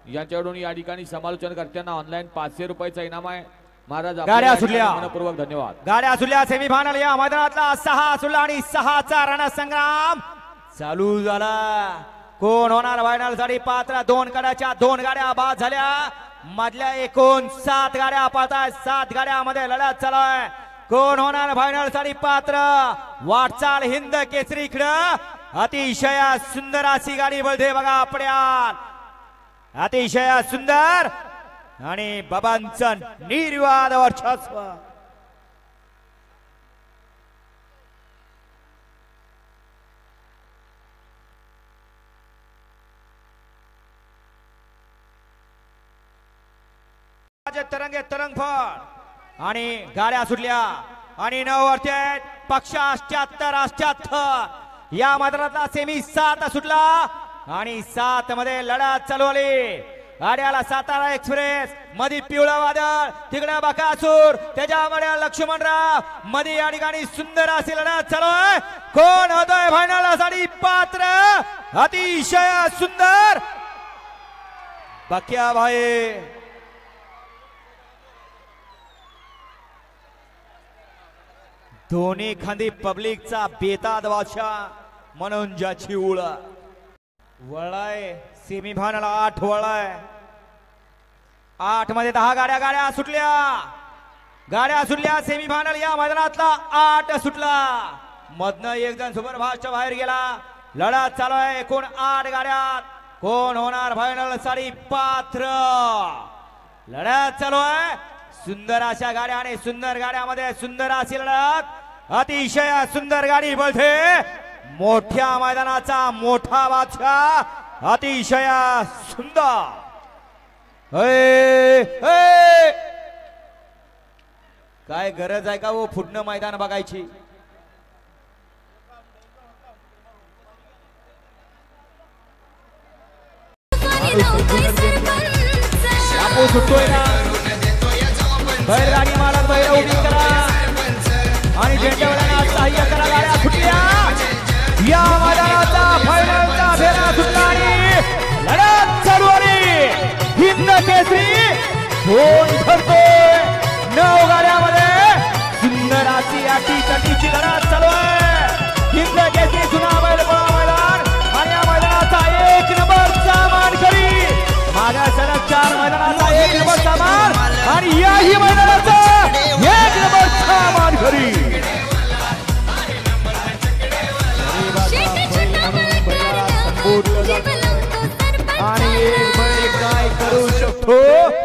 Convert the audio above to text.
यांच्याकडून या ठिकाणी समालोचन करताना ऑनलाईन 500 रुपयाचा इनाम आहे। महाराज गाड्या सुटल्या, मनपूर्वक धन्यवाद। गाड्या सुटल्या सेमीफायनल या मैदानातला 6 सुटला आणि 6चा रणसंग्राम चालू झाला। कोण होणार फायनल साठी पात्र? 2 गड्याच्या 2 गाड्या बाद झाल्या। मधल्या एकूण 7 गाड्या पाहताय, 7 गाड्यामध्ये लढत चालू आहे। कोण होणार फायनल साठी पात्र? वाटचाल हिंद केसरीकडे अतिशय सुंदर अशी गाडी बोलते बघा आपल्यात, अतिशय सुंदर आणि बाबांचं निर्वाद वर्चस्व। तरंगे तरंग फळ आणि गाड्या सुटल्या आणि 9 वरती पक्ष 78 या मैदानातला सेमी 7 सुटला आणि 7 मध्ये लढत चालू आली। गाड्याला सातारा एक्सप्रेस मध्ये पिवळा वादळ, तिकडे बकासूर, त्याच्यामध्ये लक्ष्मणराव, मध्ये या ठिकाणी सुंदर अशी लढत चालू आहे। कोण होतोय फायनल साठी पात्र? अतिशय सुंदर बक्या भाई। दोन्ही खांदी पब्लिकचा बेताद बादशाह म्हणून ज्याची वळाय सेमीफायनल 8 वळाय। 8 मध्ये 10 गाड्या सुटल्या सेमीफायनल या मैदानातला 8 सुटला। मधनं एक जण सुपरफास्ट बाहेर गेला। लढत चालू आहे एकूण 8 गाड्यात। कोण होणार फायनल साठी पात्र? लढत चालू आहे सुंदर अशा गाड्या आणि सुंदर गाड्यामध्ये सुंदर अशी लढत। अतिशय सुंदर गाडी बोलते, मोठ्या मैदानाचा मोठा बादशाह, अतिशय सुंदर। काय गरज आहे का वो फुटणं मैदान बघायची? सुटतोय ना बैलगाडी मालक, बैल उभी करा आणि झेंड्यावरना सहाय्य करा। गाड्या सुटल्या या मैदानाचा फायनलचा फेरा सुटला आणि लढत चालू आली। हिंद केसरी कोण ठरतोय? 9 गाड्यामध्ये सुंदर अशी अटीतटीची लढत चालू आहे। हिंद केसरी जुना बैलपोळा मैदान आणि या मैदानाचा 1 नंबरचा मानकरी, माझ्या सलग 4 मैदानाचा 1 नंबरचा मान आणि याही मैदानाचा 1 नंबरचा मानकरी। आणि एक बैल काय करू शकतो?